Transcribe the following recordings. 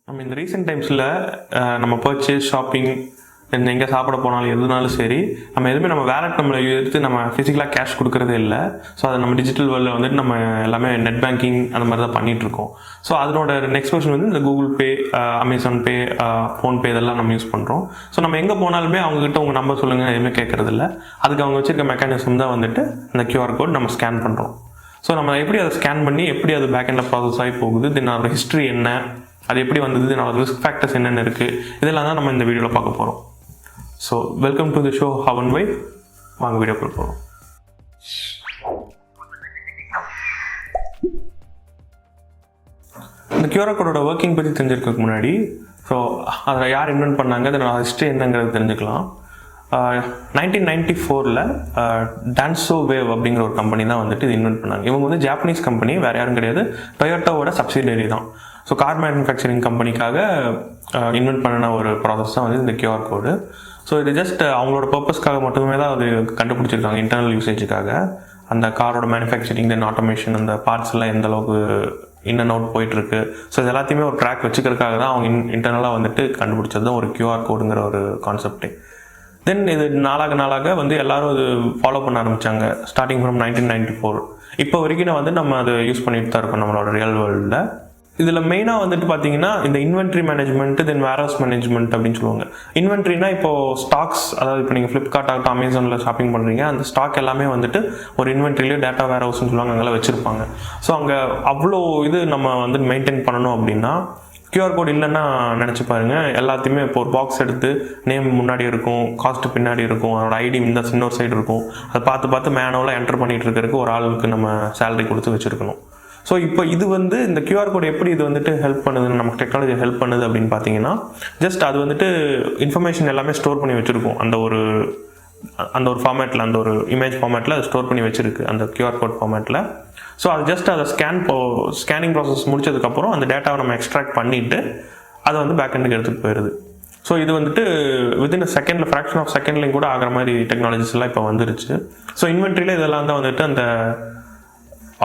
நம்ம இந்த ரீசெண்ட் டைம்ஸில் நம்ம பர்ச்சேஸ் ஷாப்பிங் எங்கே சாப்பிட போனாலும் எதுனாலும் சரி நம்ம எதுவுமே நம்ம வேலட் நம்மளை எடுத்து நம்ம ஃபிசிக்கலாக கேஷ் கொடுக்குறதே இல்லை. ஸோ அதை நம்ம டிஜிட்டல் வேர்ல்டில் வந்துட்டு நம்ம எல்லாமே நெட் பேங்கிங் அந்த மாதிரி தான் பண்ணிகிட்ருக்கோம். ஸோ அதனோட நெக்ஸ்ட் வெர்ஷன் வந்து இந்த கூகுள் பே, அமேசான் பே, ஃபோன்பே இதெல்லாம் நம்ம யூஸ் பண்ணுறோம். ஸோ நம்ம எங்கே போனாலுமே அவங்ககிட்ட உங்கள் நம்பர் சொல்லுங்கள் எதுவுமே கேட்குறதில்ல. அதுக்கு அவங்க வச்சுருக்க மெக்கானிசம் தான் வந்துட்டு அந்த கியூஆர் கோட் நம்ம ஸ்கேன் பண்ணுறோம். ஸோ நம்ம எப்படி அதை ஸ்கேன் பண்ணி எப்படி அது பேக்கெண்டில் ப்ராசஸ் ஆகி போகுது, தென் அதோட ஹிஸ்ட்ரி என்ன, அது எப்படி வந்தது, அதோட ரிஸ்க் ஃபேக்டர்ஸ் என்னென்ன இருக்குது, இதெல்லாம் தான் நம்ம இந்த வீடியோவில் பார்க்க போகிறோம். So welcome to the show how and why. வாங்க வீடியோக்குள்ள போகிறோம். இந்த கியூஆர் கோடோட ஒர்க்கிங் பற்றி தெரிஞ்சிருக்கிறதுக்கு முன்னாடி ஸோ அதில் யார் இன்வென்ட் பண்ணாங்க, அதோட ஹிஸ்ட்ரி என்னங்கிறது தெரிஞ்சுக்கலாம். 1994 டான்சோ வேவ் அப்படிங்கிற ஒரு கம்பெனி தான் வந்துட்டு இது இன்வென்ட் பண்ணாங்க. இவங்க வந்து ஜாப்பனீஸ் கம்பெனி, வேறு யாரும் கிடையாது, டொயோட்டாவோட சப்சிடரி தான். ஸோ கார் மேனுஃபேக்சரிங் கம்பெனிக்காக இன்வென்ட் பண்ணின ஒரு ப்ராசஸ் தான் வந்து இந்த கியூஆர் கோடு. ஸோ இது ஜஸ்ட் அவங்களோட பர்பஸ்க்காக மட்டுமே தான் அது கண்டுபிடிச்சிருக்காங்க, இன்டர்னல் யூசேஜுக்காக. அந்த காரோட மேனுஃபேக்சரிங், தென் ஆட்டோமேஷன், அந்த பார்ட்ஸ் எல்லாம் எந்த அளவுக்கு இன் அண்ட் அவுட் போயிட்டுருக்கு, ஸோ இது எல்லாத்தையுமே ஒரு ட்ராக் வச்சுக்கிறதுக்காக தான் அவங்க இன்டர்னலாக வந்துட்டு கண்டுபிடிச்சது தான் ஒரு கியூஆர் கோடுங்கிற ஒரு கான்செப்டே. தென் இது நாளாக வந்து எல்லாரும் அது ஃபாலோ பண்ண ஆரம்பித்தாங்க, ஸ்டார்டிங் ஃப்ரம் 1994. இப்போ வரைக்கும் வந்து நம்ம அதை யூஸ் பண்ணிட்டு தான் இருக்கோம் நம்மளோட ரியல் வேர்ல்டில். இதில் மெயினாக வந்துட்டு பார்த்தீங்கன்னா இந்த இன்வென்ட்ரி மேனேஜ்மெண்ட், தென் வேர்ஹவுஸ் மேனேஜ்மெண்ட் அப்படின்னு சொல்லுவாங்க. இன்வென்ட்ரினா இப்போது ஸ்டாக்ஸ், அதாவது இப்போ நீங்கள் ஃப்ளிப்கார்ட் ஆகட்டும், அமேசானில் ஷாப்பிங் பண்ணுறீங்க, அந்த ஸ்டாக் எல்லாமே வந்துட்டு ஒரு இன்வென்ட்ரிலேயே டேட்டா வேர்ஹவுஸ்னு சொல்லுவாங்க, அங்கெல்லாம் வச்சுருப்பாங்க. ஸோ அங்கே அவ்வளோ இது நம்ம வந்து மெயின்டைன் பண்ணணும் அப்படின்னா கியூஆர் கோட் இல்லைன்னா நினச்சி பாருங்கள். எல்லாத்தையுமே இப்போ ஒரு பாக்ஸ் எடுத்து நேம் முன்னாடி இருக்கும், காஸ்ட்டு பின்னாடி இருக்கும், அதோட ஐடி இந்த இன்னொரு சைடு இருக்கும், அதை பார்த்து மேனுவலாக என்டர் பண்ணிகிட்டு இருக்கிறதுக்கு ஒரு ஆளுக்கு நம்ம சேலரி கொடுத்து வச்சுருக்கணும். ஸோ இப்போ இது வந்து இந்த கியூஆர் கோட் எப்படி இது வந்துட்டு ஹெல்ப் பண்ணுதுன்னு, நமக்கு டெக்னாலஜி ஹெல்ப் பண்ணுது அப்படின்னு பார்த்தீங்கன்னா, ஜஸ்ட் அது வந்துட்டு இன்ஃபர்மேஷன் எல்லாமே ஸ்டோர் பண்ணி வச்சுருக்கோம். அந்த ஒரு ஃபார்மேட்டில், அந்த ஒரு இமேஜ் ஃபார்மேட்டில் அது ஸ்டோர் பண்ணி வச்சுருக்கு, அந்த கியூஆர் கோட் ஃபார்மேட்டில். ஸோ அது ஜஸ்ட் அதை ஸ்கேனிங் ப்ராசஸ் முடிச்சதுக்கப்புறம் அந்த டேட்டாவை நம்ம எக்ஸ்ட்ராக்ட் பண்ணிவிட்டு அதை வந்து பேக்கெண்டுக்கு எடுத்துகிட்டு போயிடுது. ஸோ இது வந்துட்டு வித்தின் செகண்டில், ஃப்ராக்ஷன் ஆஃப் செகண்ட்லையும் கூட ஆகிற மாதிரி டெக்னாலஜிஸ் எல்லாம் இப்போ வந்துருச்சு. ஸோ இன்வென்ட்ரியில் இதெல்லாம் தான் வந்துட்டு அந்த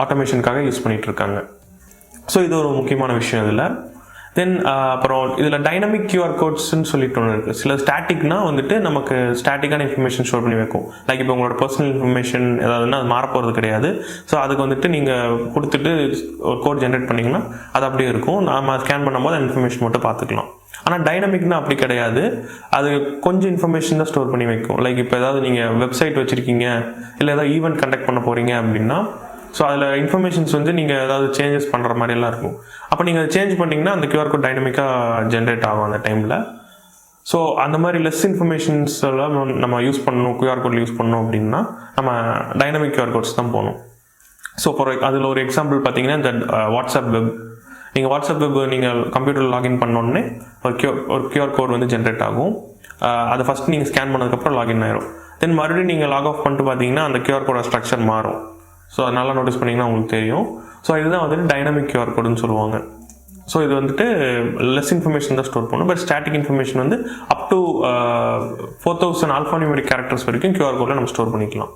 ஆட்டோமேஷனுக்காக யூஸ் பண்ணிகிட்டு இருக்காங்க. ஸோ இது ஒரு முக்கியமான விஷயம் இதில். தென் அப்புறம் இதில் டைனமிக் கியூஆர் கோட்ஸ்ன்னு சொல்லிட்டு ஒன்று இருக்குது. சில ஸ்டாட்டிக்னா வந்துட்டு நமக்கு ஸ்டாட்டிக்கான இன்ஃபர்மேஷன் ஸ்டோர் பண்ணி வைக்கும். லைக் இப்போ உங்களோட பர்சனல் இன்ஃபர்மேஷன் ஏதாவதுன்னா அது மாறப்போகிறது கிடையாது. ஸோ அதுக்கு வந்துட்டு நீங்கள் கொடுத்துட்டு ஒரு கோட் ஜென்ரேட் பண்ணிங்கன்னா அது அப்படியே இருக்கும், நம்ம ஸ்கேன் பண்ணும்போது அந்த இன்ஃபர்மேஷன் மட்டும் பார்த்துக்கலாம். ஆனால் டைனமிக்னா அப்படி கிடையாது, அது கொஞ்சம் இன்ஃபர்மேஷன் தான் ஸ்டோர் பண்ணி வைக்கும். லைக் இப்போ ஏதாவது நீங்கள் வெப்சைட் வச்சுருக்கீங்க, இல்லை ஏதாவது ஈவெண்ட் கண்டக்ட் பண்ண போகிறீங்க அப்படின்னா, ஸோ அதில் இன்ஃபர்மேஷன்ஸ் வந்து நீங்கள் ஏதாவது சேஞ்சஸ் பண்ணுற மாதிரிலாம் இருக்கும். அப்போ நீங்கள் அதை சேஞ்ச் பண்ணிங்கன்னா அந்த கியூஆர் கோட் டைனமிக்காக ஜென்ரேட் ஆகும் அந்த டைமில். ஸோ அந்த மாதிரி லெஸ் இன்ஃபர்மேஷன்ஸ் எல்லாம் நம்ம யூஸ் பண்ணணும், கியூஆர் கோட் யூஸ் பண்ணணும் அப்படின்னா நம்ம டைனமிக் கியூஆர் கோட்ஸ் தான் போகணும். ஸோ அதில் ஒரு எக்ஸாம்பிள் பார்த்தீங்கன்னா இந்த வாட்ஸ்அப் வெப். நீங்கள் வாட்ஸ்அப் வெப் நீங்கள் கம்ப்யூட்டரில் லாகின் பண்ணோடனே ஒரு கியூஆர் கோட் வந்து ஜென்ரேட் ஆகும். அதை ஃபஸ்ட் நீங்கள் ஸ்கேன் பண்ணதுக்கப்புறம் லாகின் ஆயிரும். தென் மறுபடியும் நீங்கள் லாக் ஆஃப் பண்ணிட்டு பார்த்தீங்கன்னா அந்த கியூஆர் கோட ஸ்ட்ரக்சர் மாறும். ஸோ அது நல்லா நோட்டீஸ் பண்ணிங்கன்னா உங்களுக்கு தெரியும். ஸோ இதுதான் வந்துட்டு டைனமிக் கியூஆர் கோடுன்னு சொல்லுவாங்க. ஸோ இது வந்துட்டு லெஸ் இன்ஃபர்மேஷன் தான் ஸ்டோர் பண்ணும். பட் ஸ்டாட்டிக் இன்ஃபர்மேஷன் வந்து அப் டு 4000 ஆல்ஃபானியூமெரிக் கேரக்டர்ஸ் வரைக்கும் கியூஆர் கோடில் நம்ம ஸ்டோர் பண்ணிக்கலாம்.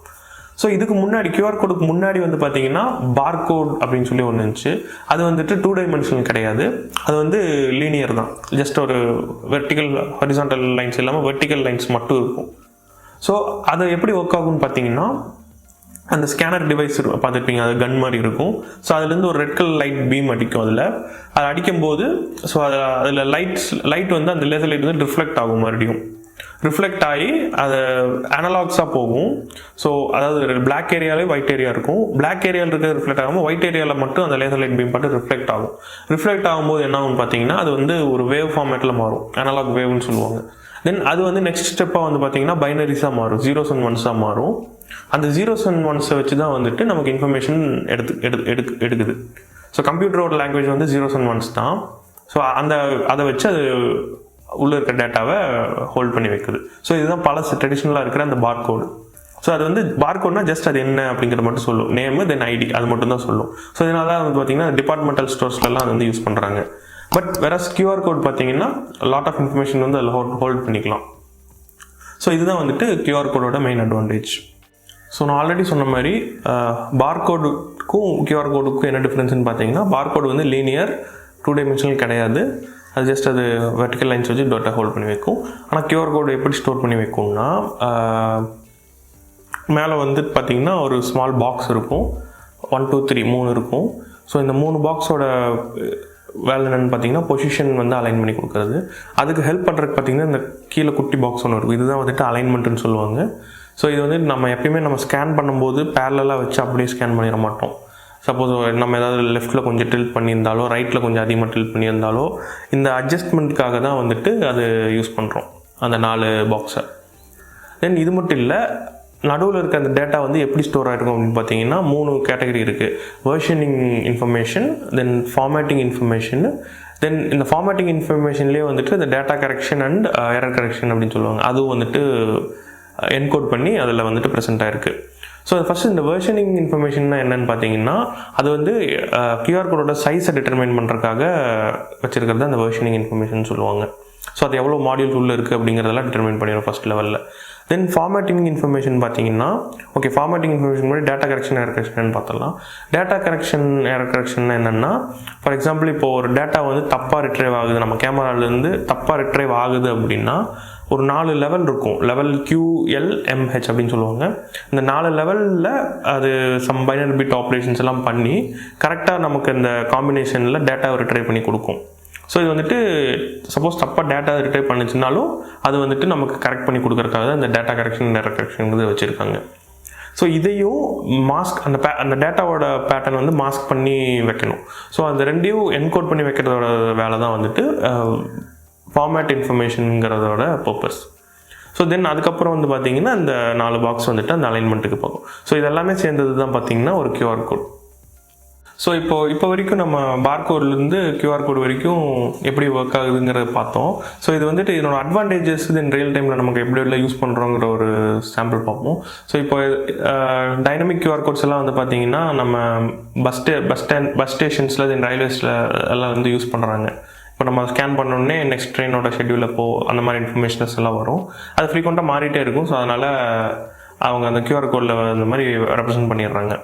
ஸோ இதுக்கு முன்னாடி கியூஆர் கோடுக்கு முன்னாடி வந்து பார்த்தீங்கன்னா பார்கோட் அப்படின்னு சொல்லி ஒன்று இருந்துச்சு. அது வந்துட்டு 2 டைமென்ஷனல் கிடையாது, அது வந்து லீனியர் தான். ஜஸ்ட் ஒரு வெர்டிக்கல் ஹாரிசான்டல் லைன்ஸ் இல்லாமல் வெர்டிக்கல் லைன்ஸ் மட்டும் இருக்கும். ஸோ அது எப்படி ஒர்க் ஆகும்னு பார்த்தீங்கன்னா, அந்த ஸ்கேனர் டிவைஸ் பார்த்துருப்பீங்க, அது கன் மாதிரி இருக்கும். ஸோ அதுலேருந்து ஒரு ரெட் கலர் லைட் பீம் அடிக்கும். அது அடிக்கும்போது ஸோ அதில் லைட் வந்து அந்த லேசர் லைட் வந்து ரிஃப்ளெக்ட் ஆகும், மறுபடியும் ரிஃப்ளெக்ட் ஆகி அது அனலாக்ஸாக போகும். ஸோ அதாவது பிளாக் ஏரியாலே ஒயிட் ஏரியா இருக்கும். பிளாக் ஏரியாவில் இருக்கிறது ரிஃப்ளெக்ட் ஆகாமல் ஒயிட் ஏரியாவில் மட்டும் அந்த லேசர் லைட் பீம் பார்த்து ரிஃப்ளெக்ட் ஆகும். ரிஃப்ளெக்ட் ஆகும்போது என்ன ஆகும்னு பார்த்தீங்கன்னா, அது வந்து ஒரு வேவ் ஃபார்மேட்டில் மாறும், அனலாக் வேவ்னு சொல்லுவாங்க. தென் அது வந்து நெக்ஸ்ட் ஸ்டெப்பாக வந்து பார்த்தீங்கன்னா பைனரிஸாக மாறும், 0s and 1s மாறும். அந்த 0s and 1s வச்சு தான் வந்துட்டு நமக்கு இன்ஃபர்மேஷன் எடுக்குது. ஸோ கம்ப்யூட்டரோட லாங்குவேஜ் வந்து 0s and 1s தான். ஸோ அதை வச்சு அது உள்ளே இருக்க டேட்டாவை ஹோல்ட் பண்ணி வைக்குது. ஸோ இதுதான் பல ட்ரெடிஷ்னலாக இருக்கிற அந்த பார்கோடு. ஸோ அது வந்து பார்கோட்னா ஜஸ்ட் அது என்ன அப்படிங்கிறது மட்டும் சொல்லும், நேமு தென் ஐடி, அது மட்டும் தான் சொல்லும். ஸோ இதனால தான் வந்து பார்த்தீங்கன்னா டிபார்ட்மெண்டல் ஸ்டோர்ஸ்லாம் அது வந்து யூஸ் பண்ணுறாங்க. பட் வேறஸ் கியூஆர் கோட் பார்த்தீங்கன்னா லாட் ஆஃப் இன்ஃபர்மேஷன் வந்து அதில் ஹோல்ட் பண்ணிக்கலாம். ஸோ இதுதான் வந்துட்டு கியூஆர் கோடோட மெயின் அட்வான்டேஜ். ஸோ நான் ஆல்ரெடி சொன்ன மாதிரி பார்கோடுக்கும் கியூஆர் கோடுக்கும் என்ன டிஃப்ரென்ஸ்னு பார்த்தீங்கன்னா, பார்கோடு வந்து லீனியர் 2 டைமென்ஷனல் கிடையாது. அது ஜஸ்ட் அது வெர்டிக்கல் லைன்ஸ் வச்சு டேட்டா ஹோல்ட் பண்ணி வைக்கும். ஆனால் QR கோடு எப்படி ஸ்டோர் பண்ணி வைக்கும்னா மேலே வந்து பார்த்திங்கன்னா ஒரு ஸ்மால் பாக்ஸ் இருக்கும், 1 2 3 3 இருக்கும். ஸோ இந்த 3 பாக்ஸோட வேலை என்னென்னு பார்த்தீங்கன்னா பொசிஷன் வந்து அலைன் பண்ணி கொடுக்குறது. அதுக்கு ஹெல்ப் பண்ணுறதுக்கு பார்த்திங்கன்னா இந்த கீழே குட்டி பாக்ஸ் ஒன்று இருக்கும், இதுதான் வந்துட்டு அலைன்மெண்ட்டுன்னு சொல்லுவாங்க. ஸோ இது வந்து நம்ம எப்பயுமே நம்ம ஸ்கேன் பண்ணும்போது பேரலாக வச்சு அப்படியே ஸ்கேன் பண்ணிட மாட்டோம். சப்போஸ் நம்ம ஏதாவது லெஃப்ட்டில் கொஞ்சம் டில்ட் பண்ணியிருந்தாலோ ரைட்டில் கொஞ்சம் அதிகமாக டில்ட் பண்ணியிருந்தாலோ இந்த அட்ஜஸ்ட்மெண்ட்டுக்காக தான் வந்துட்டு அது யூஸ் பண்ணுறோம் அந்த 4 பாக்ஸை. தென் இது மட்டும் இல்லை, நடுவில் இருக்க அந்த டேட்டா வந்து எப்படி ஸ்டோர் ஆகிருக்கும் அப்படின்னு பார்த்தீங்கன்னா 3 கேட்டகரி இருக்குது. வெர்ஷனிங் இன்ஃபர்மேஷன், தென் ஃபார்மேட்டிங் இன்ஃபர்மேஷன், தென் இந்த ஃபார்மேட்டிங் இன்ஃபர்மேஷன்லேயே வந்துட்டு இந்த data correction and error correction அப்படின்னு சொல்லுவாங்க. அதுவும் வந்துட்டு என்கோட் பண்ணி அதில் வந்துட்டு ப்ரெசென்ட் ஆகிருக்கு. ஸோ ஃபஸ்ட்டு இந்த வெர்ஷனிங் இன்ஃபர்மேஷன்னா என்னென்னு பார்த்தீங்கன்னா அது வந்து QR கோடோட சைஸை டிட்டர்மைன் பண்ணுறதுக்காக வச்சுருக்கிறது அந்த வெர்ஷனிங் இன்ஃபர்மேஷன் சொல்லுவாங்க. ஸோ அது எவ்வளோ மாடியூல்ஸ் உள்ளே இருக்குது அப்படிங்கிறதெல்லாம் டிட்டர்மைன் பண்ணிடும் ஃபஸ்ட் லெவலில். தென் ஃபார்மேட்டிங் இன்ஃபர்மேஷன் பார்த்தீங்கன்னா ஃபார்மேட்டிங் இன்ஃபர்மேஷன் மாதிரி டேட்டா கரெக்ஷன் எரர் கரெக்ஷன் பார்த்தலாம். டேட்டா கரெக்ஷன் எரர் கரெக்ஷன் என்னென்னா, ஃபார் எக்ஸாம்பிள் இப்போ ஒரு டேட்டா வந்து தப்பாக ரிட்ரைவ் ஆகுது, நம்ம கேமராலேருந்து தப்பாக ரிட்ரைவ் ஆகுது அப்படின்னா ஒரு 4 லெவல் இருக்கும். லெவல் QLMH அப்படின்னு சொல்லுவாங்க. இந்த 4 லெவலில் அது சம் பைனரி பிட் ஆப்ரேஷன்ஸ் எல்லாம் பண்ணி கரெக்டாக நமக்கு இந்த காம்பினேஷனில் டேட்டாவை ரிட்ரைவ் பண்ணி கொடுக்கும். ஸோ இது வந்துட்டு சப்போஸ் தப்பாக டேட்டா ரிட்ரைவ் பண்ணிச்சுனாலும் அது வந்துட்டு நமக்கு கரெக்ட் பண்ணி கொடுக்குறதுக்காக தான் இந்த டேட்டா கரெக்ஷன் எரர் கரெக்ஷன் வச்சுருக்காங்க. ஸோ இதையும் மாஸ்க் அந்த டேட்டாவோட பேட்டர்ன் வந்து மாஸ்க் பண்ணி வைக்கணும். ஸோ அந்த ரெண்டையும் என்கோட் பண்ணி வைக்கிறதோட வேலை தான் வந்துட்டு ஃபார்மேட் இன்ஃபர்மேஷனுங்கிறதோட பர்பஸ். ஸோ தென் அதுக்கப்புறம் வந்து பார்த்திங்கன்னா இந்த 4 பாக்ஸ் வந்துட்டு அந்த அலைன்மெண்ட்டுக்கு போகும். ஸோ இதெல்லாமே சேர்ந்தது தான் பார்த்திங்கன்னா ஒரு QR கோட். ஸோ இப்போ வரைக்கும் நம்ம பார்கோட்லேருந்து QR கோட் வரைக்கும் எப்படி ஒர்க் ஆகுதுங்கிறத பார்த்தோம். ஸோ இது வந்துட்டு இதனோட அட்வான்டேஜஸ் தென் ரியல் டைமில் நமக்கு எப்படி எல்லாம் யூஸ் பண்ணுறோங்கிற ஒரு சாம்பிள் பார்ப்போம். ஸோ இப்போ டைனமிக் QR கோட்ஸ் எல்லாம் வந்து பார்த்திங்கன்னா நம்ம பஸ் ஸ்டேஷன்ஸில் தென் ரயில்வேஸில் எல்லாம் வந்து யூஸ் பண்ணுறாங்க. இப்போ நம்ம ஸ்கேன் பண்ணோடனே நெக்ஸ்ட் ட்ரெயினோட ஷெட்யூலில் அந்த மாதிரி இன்ஃபர்மேஷன்ஸ் எல்லாம் வரும். அது ஃப்ரீக்வெண்ட்டாக மாறிட்டே இருக்கும். ஸோ அதனால் அவங்க அந்த QR கோடில் அந்த மாதிரி ரெப்ரசென்ட் பண்ணிடுறாங்க.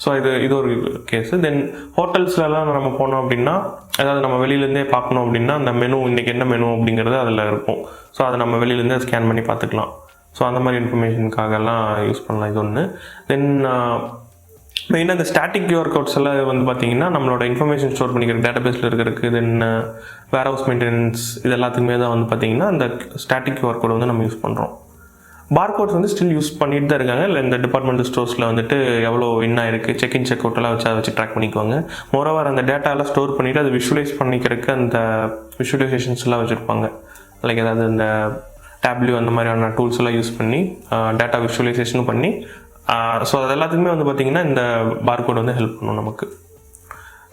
ஸோ இது ஒரு கேஸு. தென் ஹோட்டல்ஸ்லலாம் நம்ம போனோம் அப்படின்னா ஏதாவது நம்ம வெளியிலேருந்தே பார்க்கணும் அப்படின்னா அந்த மெனு இன்றைக்கி என்ன மெனு அப்படிங்கிறது அதில் இருக்கும். ஸோ அதை நம்ம வெளியிலேருந்தே ஸ்கேன் பண்ணி பார்த்துக்கலாம். ஸோ அந்த மாதிரி இன்ஃபர்மேஷனுக்காகலாம் யூஸ் பண்ணலாம். இது ஒன்று. தென் மெயினாக இந்த ஸ்டாட்டிக் QR கோட்ஸ் எல்லாம் வந்து பார்த்திங்கன்னா நம்மளோட இன்ஃபர்மேஷன் ஸ்டோர் பண்ணிக்கிற டேட்டாபேஸில் இருக்கிறதுக்கு தென் வேர் ஹவுஸ் மெயின்டெனன்ஸ் இது எல்லாத்துக்குமே தான் வந்து பார்த்திங்கன்னா இந்த ஸ்டாட்டிக் QR கோட் வந்து நம்ம யூஸ் பண்ணுறோம். பார்கோட்ஸ் வந்து ஸ்டில் யூஸ் பண்ணிட்டு தான் இருக்காங்க. இல்லை இந்த டிபார்ட்மெண்டல் ஸ்டோர்ஸில் வந்துட்டு எவ்வளோ இன் ஆயிருக்கு, செக்இன் செக் அவுட்டெல்லாம் வச்சு அதை வச்சு ட்ராக் பண்ணிக்குவாங்க. மோரோவர் அந்த டேட்டாலாம் ஸ்டோர் பண்ணிவிட்டு அதை விஷுவலைஸ் பண்ணிக்கிறதுக்கு அந்த விஷுவலைசேஷன்ஸ் எல்லாம் வச்சுருப்பாங்க. லைக் ஏதாவது இந்த டேப்லியூ அந்த மாதிரியான டூல்ஸ் எல்லாம் யூஸ் பண்ணி டேட்டா விஷுவலைசேஷனும் பண்ணி ஸோ அது எல்லாத்துக்குமே வந்து பார்த்திங்கன்னா இந்த பார்கோட் வந்து ஹெல்ப் பண்ணும் நமக்கு.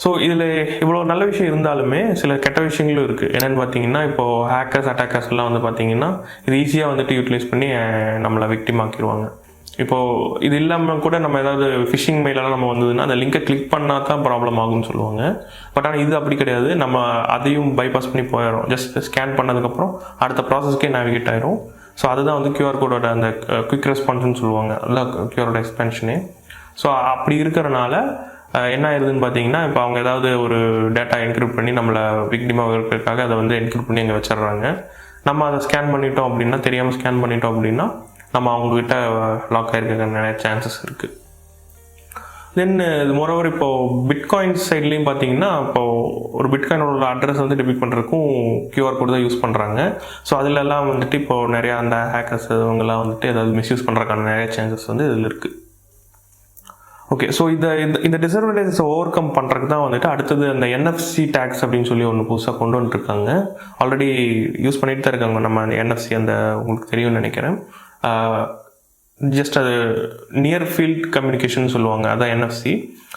ஸோ இதில் இவ்வளோ நல்ல விஷயம் இருந்தாலுமே சில கெட்ட விஷயங்களும் இருக்குது. என்னென்னு பார்த்தீங்கன்னா இப்போது ஹேக்கர்ஸ் அட்டாக்கர்ஸ் எல்லாம் வந்து பார்த்திங்கன்னா இது ஈஸியாக வந்துட்டு யூட்டிலைஸ் பண்ணி நம்மளை விக்டிம் ஆக்கிடுவாங்க. இப்போது இது இல்லாமல் கூட நம்ம ஏதாவது ஃபிஷிங் மெயிலெல்லாம் நம்ம வந்ததுன்னா அந்த லிங்கை கிளிக் பண்ணால் தான் ப்ராப்ளம் ஆகும்னு சொல்லுவாங்க. பட் ஆனால் இது அப்படி கிடையாது. நம்ம அதையும் பைபாஸ் பண்ணி போயிடும். ஜஸ்ட் ஸ்கேன் பண்ணதுக்கப்புறம் அடுத்த ப்ராசஸ்க்கே நேவிகேட் ஆயிரும். ஸோ அதுதான் வந்து QR கோடோட அந்த குயிக் ரெஸ்பான்ஸ்னு சொல்லுவாங்க. அதுதான் QRோட எக்ஸ்பென்ஷனே. ஸோ அப்படி இருக்கிறனால என்ன ஆயிருதுன்னு பார்த்தீங்கன்னா இப்போ அவங்க ஏதாவது ஒரு டேட்டா என்கிரிப்ட் பண்ணி நம்மளை விக்டிமாக இருக்கிறதுக்காக அதை வந்து என்கிரிப்ட் பண்ணி அங்கே வச்சிடுறாங்க. நம்ம அதை ஸ்கேன் பண்ணிட்டோம் அப்படின்னா, தெரியாமல் ஸ்கேன் பண்ணிட்டோம் அப்படின்னா நம்ம அவங்கக்கிட்ட லாக் ஆகிருக்க நிறைய சான்சஸ் இருக்குது. தென் இது மோரோவர் இப்போது பிட்காயின்ஸ் சைட்லேயும் பார்த்தீங்கன்னா இப்போது ஒரு பிட்காயினோட அட்ரஸ் வந்து டெபிட் பண்ணுறதுக்கும் QR கோட் தான் யூஸ் பண்ணுறாங்க. ஸோ அதிலெல்லாம் வந்துட்டு இப்போது நிறையா அந்த ஹேக்கர்ஸ் இவங்கெல்லாம் வந்துட்டு ஏதாவது மிஸ்யூஸ் பண்ணுறதுக்கான நிறைய சான்சஸ் வந்து இதில் இருக்குது. ஓகே, ஸோ இந்த டிஸ்அட்வான்டேஜஸை ஓவர் கம் பண்ணுறதுக்கு தான் வந்துட்டு அடுத்தது அந்த NFC டேக்ஸ் அப்படின்னு சொல்லி ஒன்று புதுசாக கொண்டு வந்துருக்காங்க. ஆல்ரெடி யூஸ் பண்ணிட்டு தான் இருக்காங்க. நம்ம NFC அந்த உங்களுக்கு தெரியும்னு நினைக்கிறேன். ஜஸ்ட் அது நியர் ஃபீல்ட் கம்யூனிகேஷன் சொல்லுவாங்க, அதான் NFC.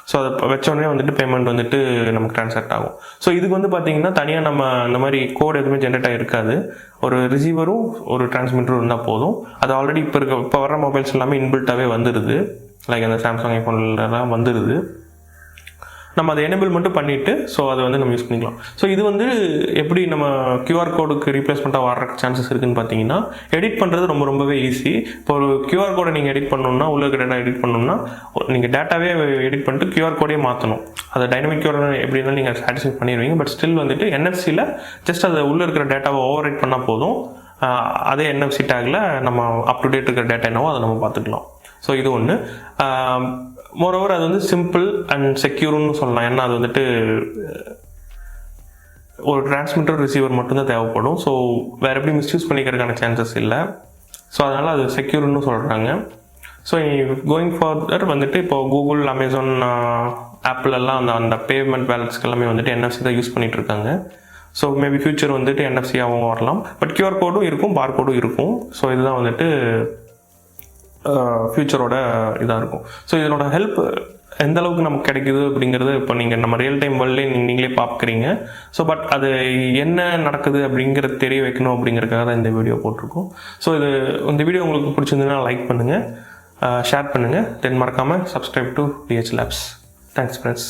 ஸோ அதை வச்சோடனே வந்துட்டு பேமெண்ட் வந்துட்டு நமக்கு ட்ரான்ஸ்ஃபர் ஆகும். ஸோ இதுக்கு வந்து பார்த்தீங்கன்னா தனியாக நம்ம இந்த மாதிரி கோட் எதுவுமே ஜென்ரேட் ஆகிருக்காது. ஒரு ரிசீவரும் ஒரு டிரான்ஸ்மிட்டரும் இருந்தால் போதும். அது ஆல்ரெடி இப்போ வர மொபைல்ஸ் எல்லாமே இன்பில்ட்டாகவே வந்துடுது. லைக் அந்த சாம்சங் ஐஃபோன்லாம் வந்துடுது. நம்ம அதை எனேபிள் மட்டும் பண்ணிவிட்டு ஸோ அதை வந்து நம்ம யூஸ் பண்ணிக்கலாம். ஸோ இது வந்து எப்படி நம்ம QR கோடுக்கு ரீப்ளேஸ்மெண்ட்டாக வர சான்சஸ் இருக்குதுன்னு பார்த்தீங்கன்னா, எடிட் பண்ணுறது ரொம்பவே ஈஸி. இப்போ ஒரு QR கோடை நீங்கள் எடிட் பண்ணணும்னா, உள்ள இருக்க டேட்டா எடிட் பண்ணணும்னா நீங்கள் டேட்டாவே எடிட் பண்ணிட்டு QR கோடே மாற்றணும். அதை டைனமிக் QR எப்படி இருந்தாலும் நீங்கள் சாட்டிஸ்ஃபை பண்ணிடுவீங்க. பட் ஸ்டில் வந்துட்டு NFC-ல ஜஸ்ட் அதை உள்ளே இருக்கிற டேட்டாவை ஓவர் ரைட் பண்ணால் போதும். அதே NFC டேக்கில் நம்ம அப் டு டேட் இருக்கிற டேட்டா என்னவோ அதை நம்ம பார்த்துக்கலாம். ஸோ இது ஒன்று. மோரோவர் அது வந்து சிம்பிள் அண்ட் செக்யூர்னு சொல்லலாம். ஏன்னா அது வந்துட்டு ஒரு டிரான்ஸ்மிட்டர் ரிசீவர் மட்டும்தான் தேவைப்படும். ஸோ வேறு எப்படி மிஸ்யூஸ் பண்ணிக்கிறதுக்கான சான்சஸ் இல்லை. ஸோ அதனால் அது செக்யூர்னு சொல்கிறாங்க. ஸோ கோயிங் ஃபார்தர் வந்துட்டு இப்போ கூகுள், அமேசான், ஆப்பிளெல்லாம் அந்த பேமெண்ட் வேலட்ஸ்க்கு எல்லாமே வந்துட்டு NFC தான் யூஸ் பண்ணிகிட்டு இருக்காங்க. ஸோ மேபி ஃபியூச்சர் வந்துட்டு NFC-ஆகவும் வரலாம். பட் QR கோடும் இருக்கும், பார் கோடும் இருக்கும். ஸோ இதுதான் வந்துட்டு ஃபியூச்சரோட இதாக இருக்கும். ஸோ இதனோட ஹெல்ப் எந்த அளவுக்கு நமக்கு கிடைக்குது அப்படிங்கிறது இப்போ நீங்கள் நம்ம ரியல் டைம் வேர்ல்ட்லேயே நீங்களே பார்க்குறீங்க. ஸோ பட் அது என்ன நடக்குது அப்படிங்கிறது தெரிய வைக்கணும் அப்படிங்கிறதுக்காக தான் இந்த வீடியோ போட்டிருக்கோம். ஸோ இந்த வீடியோ உங்களுக்கு பிடிச்சிருந்ததுன்னா லைக் பண்ணுங்கள், ஷேர் பண்ணுங்கள், தென் மறக்காமல் subscribe to dhlabs. Thanks friends.